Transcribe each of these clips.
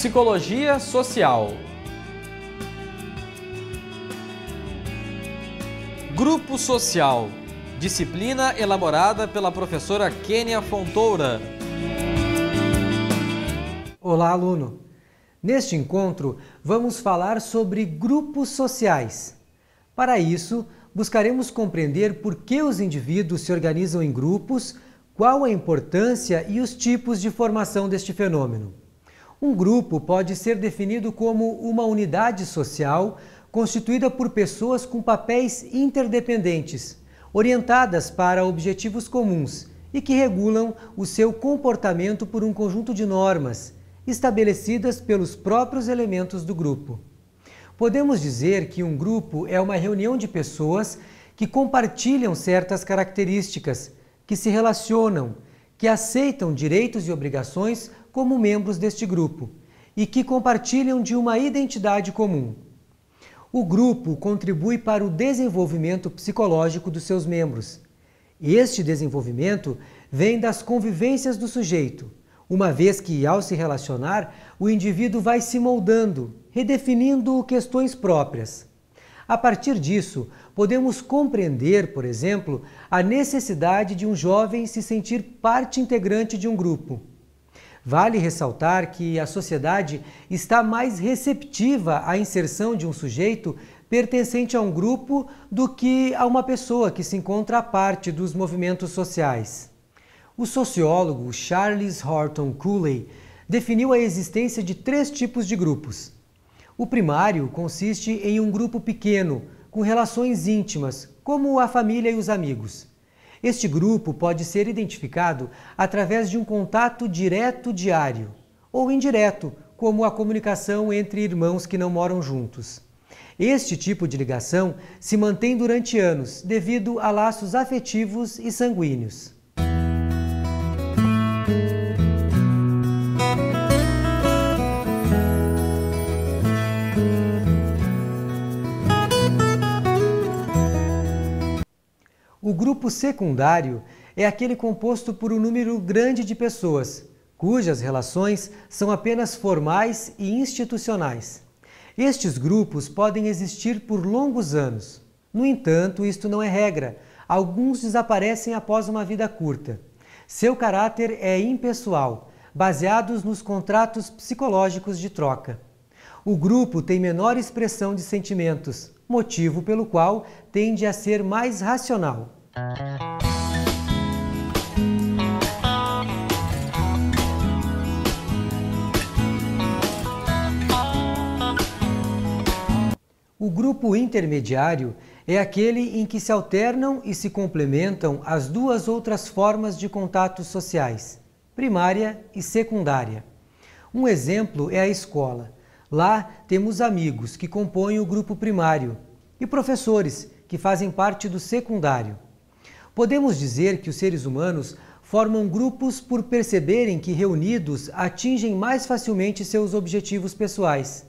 Psicologia Social. Grupo Social. Disciplina elaborada pela professora Kênia Fontoura. Olá, aluno! Neste encontro, vamos falar sobre grupos sociais. Para isso, buscaremos compreender por que os indivíduos se organizam em grupos, qual a importância e os tipos de formação deste fenômeno. Um grupo pode ser definido como uma unidade social constituída por pessoas com papéis interdependentes, orientadas para objetivos comuns e que regulam o seu comportamento por um conjunto de normas, estabelecidas pelos próprios elementos do grupo. Podemos dizer que um grupo é uma reunião de pessoas que compartilham certas características, que se relacionam, que aceitam direitos e obrigações como membros deste grupo e que compartilham de uma identidade comum. O grupo contribui para o desenvolvimento psicológico dos seus membros. Este desenvolvimento vem das convivências do sujeito, uma vez que, ao se relacionar, o indivíduo vai se moldando, redefinindo questões próprias. A partir disso, podemos compreender, por exemplo, a necessidade de um jovem se sentir parte integrante de um grupo. Vale ressaltar que a sociedade está mais receptiva à inserção de um sujeito pertencente a um grupo do que a uma pessoa que se encontra à parte dos movimentos sociais. O sociólogo Charles Horton Cooley definiu a existência de 3 tipos de grupos. O primário consiste em um grupo pequeno, com relações íntimas, como a família e os amigos. Este grupo pode ser identificado através de um contato direto diário, ou indireto, como a comunicação entre irmãos que não moram juntos. Este tipo de ligação se mantém durante anos, devido a laços afetivos e sanguíneos. O grupo secundário é aquele composto por um número grande de pessoas, cujas relações são apenas formais e institucionais. Estes grupos podem existir por longos anos. No entanto, isto não é regra. Alguns desaparecem após uma vida curta. Seu caráter é impessoal, baseados nos contratos psicológicos de troca. O grupo tem menor expressão de sentimentos, motivo pelo qual tende a ser mais racional. O grupo intermediário é aquele em que se alternam e se complementam as 2 outras formas de contatos sociais, primária e secundária. Um exemplo é a escola. Lá temos amigos que compõem o grupo primário e professores que fazem parte do secundário. Podemos dizer que os seres humanos formam grupos por perceberem que reunidos atingem mais facilmente seus objetivos pessoais.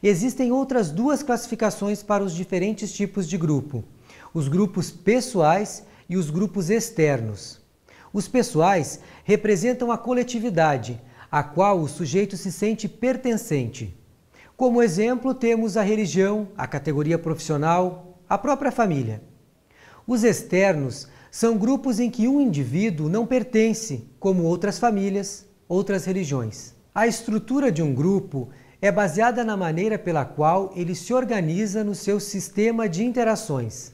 Existem outras 2 classificações para os diferentes tipos de grupo: os grupos pessoais e os grupos externos. Os pessoais representam a coletividade, a qual o sujeito se sente pertencente. Como exemplo, temos a religião, a categoria profissional, a própria família. Os externos são grupos em que um indivíduo não pertence, como outras famílias, outras religiões. A estrutura de um grupo é baseada na maneira pela qual ele se organiza no seu sistema de interações.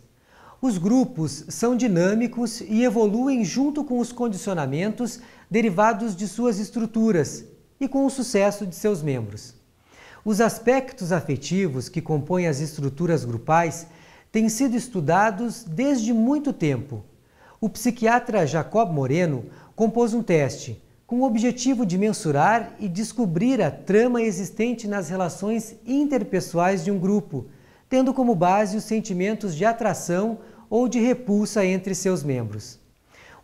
Os grupos são dinâmicos e evoluem junto com os condicionamentos derivados de suas estruturas e com o sucesso de seus membros. Os aspectos afetivos que compõem as estruturas grupais têm sido estudados desde muito tempo. O psiquiatra Jacob Moreno compôs um teste com o objetivo de mensurar e descobrir a trama existente nas relações interpessoais de um grupo, tendo como base os sentimentos de atração ou de repulsa entre seus membros.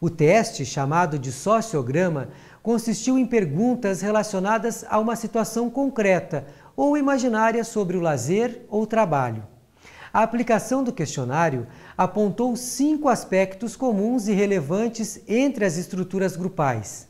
O teste, chamado de sociograma, consistiu em perguntas relacionadas a uma situação concreta ou imaginária sobre o lazer ou trabalho. A aplicação do questionário apontou 5 aspectos comuns e relevantes entre as estruturas grupais: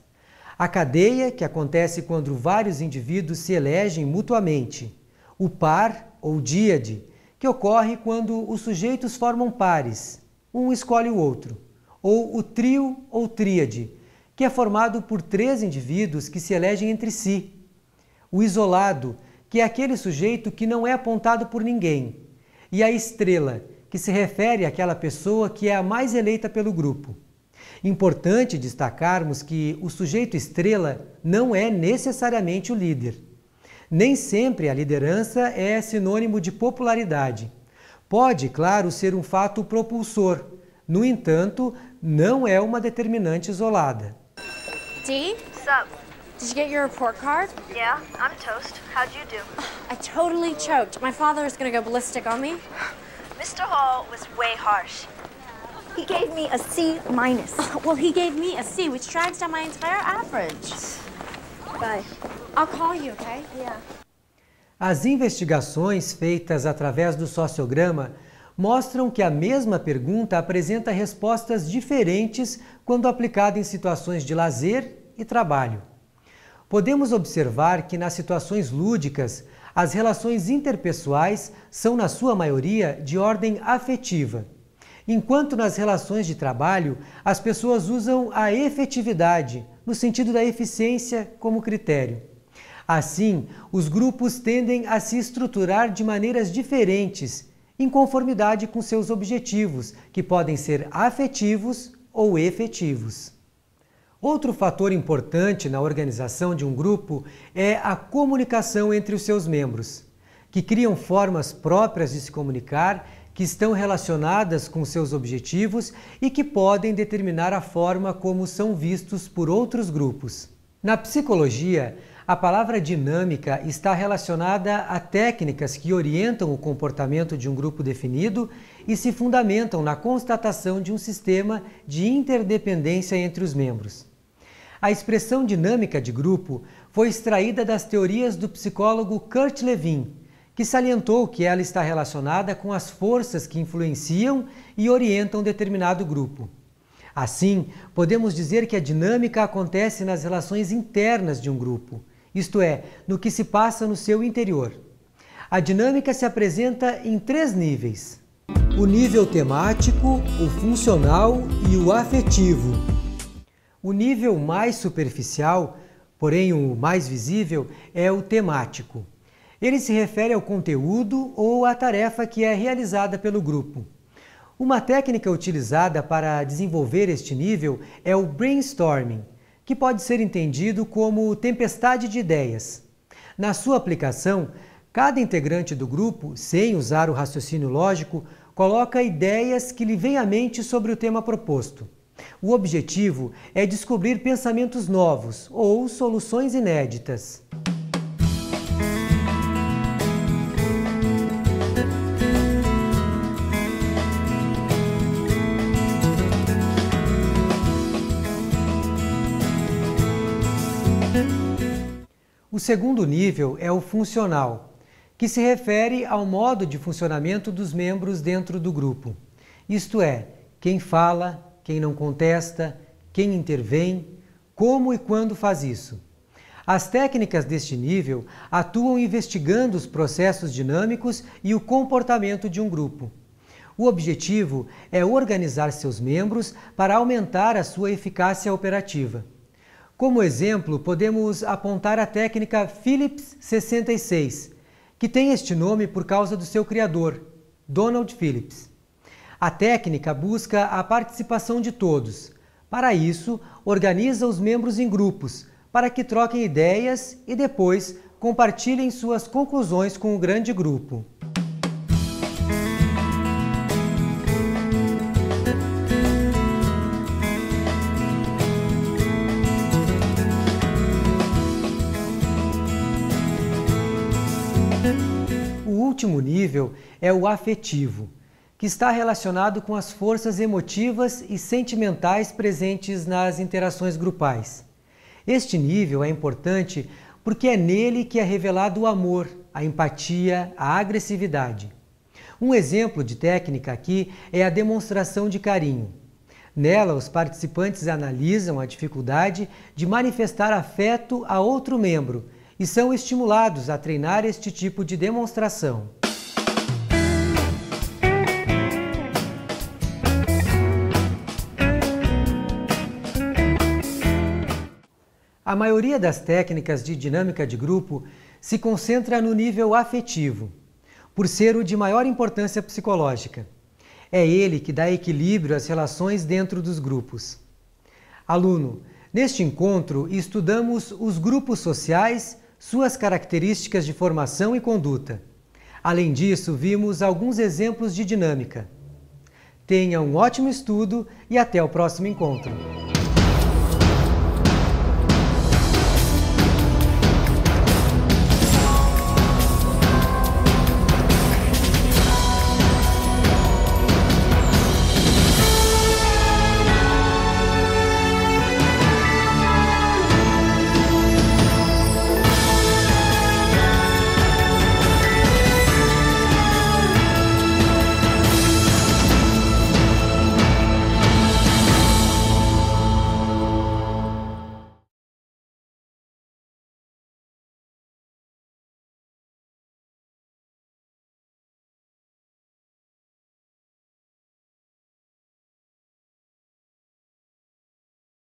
A cadeia, que acontece quando vários indivíduos se elegem mutuamente. O par ou díade, que ocorre quando os sujeitos formam pares, um escolhe o outro. Ou o trio ou tríade, que é formado por 3 indivíduos que se elegem entre si. O isolado, que é aquele sujeito que não é apontado por ninguém. E a estrela, que se refere àquela pessoa que é a mais eleita pelo grupo. Importante destacarmos que o sujeito estrela não é necessariamente o líder. Nem sempre a liderança é sinônimo de popularidade. Pode, claro, ser um fato propulsor. No entanto, não é uma determinante isolada. Dee? What's up? Did you get your report card? Yeah, I'm toast. How'd you do? I totally choked. My father is gonna go ballistic on me. Mr. Hall was way harsh. He gave me a C-. Well, he gave me a C, which drags down my entire average. Bye. I'll call you, okay? Yeah. As investigações feitas através do sociograma mostram que a mesma pergunta apresenta respostas diferentes quando aplicada em situações de lazer e trabalho. Podemos observar que nas situações lúdicas, as relações interpessoais são, na sua maioria, de ordem afetiva, enquanto nas relações de trabalho, as pessoas usam a efetividade, no sentido da eficiência, como critério. Assim, os grupos tendem a se estruturar de maneiras diferentes, em conformidade com seus objetivos, que podem ser afetivos ou efetivos. Outro fator importante na organização de um grupo é a comunicação entre os seus membros, que criam formas próprias de se comunicar, que estão relacionadas com seus objetivos e que podem determinar a forma como são vistos por outros grupos. Na psicologia, a palavra dinâmica está relacionada a técnicas que orientam o comportamento de um grupo definido e se fundamentam na constatação de um sistema de interdependência entre os membros. A expressão dinâmica de grupo foi extraída das teorias do psicólogo Kurt Lewin, que salientou que ela está relacionada com as forças que influenciam e orientam determinado grupo. Assim, podemos dizer que a dinâmica acontece nas relações internas de um grupo, isto é, no que se passa no seu interior. A dinâmica se apresenta em 3 níveis: o nível temático, o funcional e o afetivo. O nível mais superficial, porém o mais visível, é o temático. Ele se refere ao conteúdo ou à tarefa que é realizada pelo grupo. Uma técnica utilizada para desenvolver este nível é o brainstorming, que pode ser entendido como tempestade de ideias. Na sua aplicação, cada integrante do grupo, sem usar o raciocínio lógico, coloca ideias que lhe vêm à mente sobre o tema proposto. O objetivo é descobrir pensamentos novos ou soluções inéditas. O segundo nível é o funcional, que se refere ao modo de funcionamento dos membros dentro do grupo. Isto é, quem fala, quem não contesta, quem intervém, como e quando faz isso. As técnicas deste nível atuam investigando os processos dinâmicos e o comportamento de um grupo. O objetivo é organizar seus membros para aumentar a sua eficácia operativa. Como exemplo, podemos apontar a técnica Phillips 66, que tem este nome por causa do seu criador, Donald Phillips. A técnica busca a participação de todos. Para isso, organiza os membros em grupos, para que troquem ideias e depois compartilhem suas conclusões com o grande grupo. O último nível é o afetivo, que está relacionado com as forças emotivas e sentimentais presentes nas interações grupais. Este nível é importante porque é nele que é revelado o amor, a empatia, a agressividade. Um exemplo de técnica aqui é a demonstração de carinho. Nela, os participantes analisam a dificuldade de manifestar afeto a outro membro e são estimulados a treinar este tipo de demonstração. A maioria das técnicas de dinâmica de grupo se concentra no nível afetivo, por ser o de maior importância psicológica. É ele que dá equilíbrio às relações dentro dos grupos. Aluno, neste encontro estudamos os grupos sociais, suas características de formação e conduta. Além disso, vimos alguns exemplos de dinâmica. Tenha um ótimo estudo e até o próximo encontro!